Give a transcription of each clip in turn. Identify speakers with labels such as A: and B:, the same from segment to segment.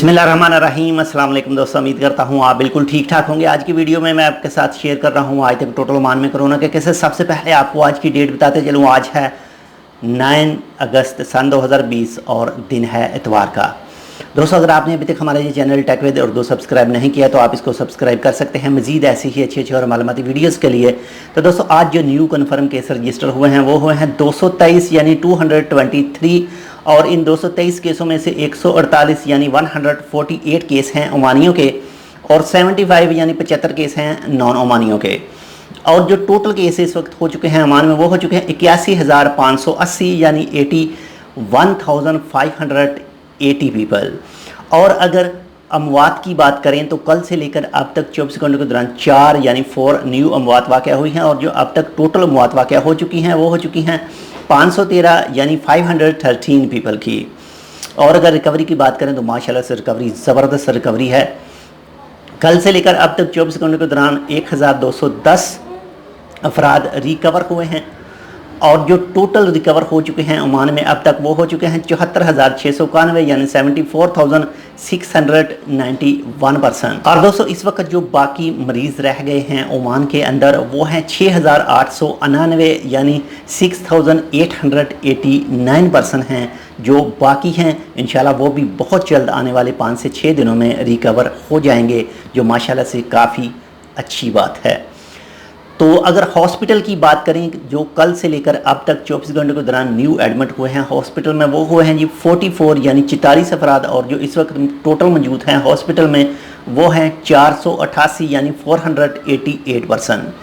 A: बिस्मिल्लाहिर्रहमानिर्रहीम। अस्सलाम वालेकुम दोस्तों, उम्मीद करता हूँ आप बिल्कुल ठीक ठाक होंगे। आज की वीडियो में मैं आपके साथ शेयर कर रहा हूँ आज तक टोटल ओमान में कोरोना के केसेस। सबसे पहले आपको आज की डेट बताते चलूँ। आज है 9 अगस्त सन 2020 और दिन है इतवार का। दोस्तों, अगर आपने अभी तक हमारा ये channel tech with Urdu subscribe नहीं किया तो आप इसको सब्सक्राइब कर सकते हैं मज़ीद ऐसी ही अच्छी और मालूमाती वीडियोस के लिए। तो दोस्तों, आज जो न्यू कन्फर्म केस रजिस्टर हुए हैं वो हुए हैं 223 यानी 223, और इन 223 केसों में से 148 यानी 148 केस हैं ओमानियों के, और 75 यानी 75 केस हैं नॉन ओमानियों के। और जो टोटल केस इस वक्त हो चुके हैं ओमान में वो हो चुके हैं 81,580 यानी 81,580 पीपल। और अगर अमवात की बात करें तो कल से लेकर अब तक 24 घंटों के दौरान 4 यानी 4 न्यू अमवात वाक़या हुई हैं, और जो अब तक टोटल अमवात वाक़या हो चुकी हैं वो हो चुकी हैं 513 यानी 513 पीपल की। और अगर रिकवरी की बात करें तो माशाल्लाह से रिकवरी ज़बरदस्त रिकवरी है। कल से लेकर अब तक 24 घंटों के दौरान 1210 अफराद रिकवर हुए हैं, और जो टोटल रिकवर हो चुके हैं ओमान में अब तक वो हो चुके हैं 74,691 यानी 74,691%। और दोस्तों, इस वक्त जो बाकी मरीज़ रह गए हैं ओमान के अंदर वो हैं 6,899 यानी 6,889% हैं जो बाकी हैं। इंशाल्लाह वो भी बहुत जल्द आने वाले 5 से 6 दिनों में रिकवर हो जाएंगे, जो माशाल्लाह से काफ़ी अच्छी बात है। तो अगर हॉस्पिटल की बात करें, जो कल से लेकर अब तक 24 घंटों के दौरान न्यू एडमिट हुए हैं हॉस्पिटल में वो हुए हैं जी 44 यानी 44 अफराद, और जो इस वक्त टोटल मौजूद हैं हॉस्पिटल में वो हैं 488 यानी 488%।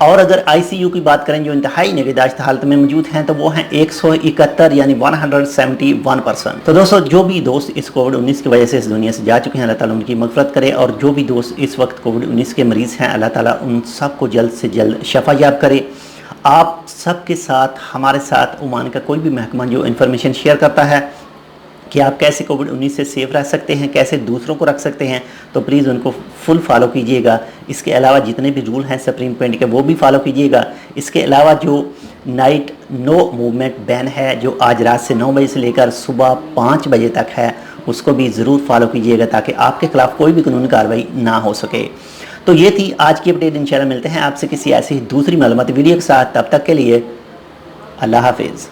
A: और अगर आईसीयू की बात करें जो इंतहाई निगहदाश्त हालत में मौजूद हैं तो वो हैं 171 यानी 171%। तो दोस्तों, जो भी दोस्त इस कोविड-19 की वजह से इस दुनिया से जा चुके हैं अल्लाह ताला उनकी मग़फ़िरत करे, और जो भी दोस्त इस वक्त कोविड-19 के मरीज़ हैं अल्लाह ताला उन सब को जल्द से जल्द शफ़ायाब करे। आप सब के साथ हमारे साथ ओमान का कोई भी महकमा जो इन्फॉर्मेशन शेयर करता है कि आप कैसे कोविड-19 से सेफ़ रह सकते हैं, कैसे दूसरों को रख सकते हैं, तो प्लीज़ उनको फुल फॉलो कीजिएगा। इसके अलावा जितने भी रूल हैं सुप्रीम पेंट के वो भी फॉलो कीजिएगा। इसके अलावा जो नाइट नो मूवमेंट बैन है जो आज रात से 9 बजे से लेकर सुबह 5 बजे तक है उसको भी ज़रूर फॉलो कीजिएगा ताकि आपके ख़िलाफ़ कोई भी कानूनी कार्रवाई ना हो सके। तो ये थी आज की अपडेट। इंशाल्लाह मिलते हैं आपसे किसी ऐसी दूसरी मालूमाती वीडियो के साथ। तब तक के लिए अल्लाह हाफिज़।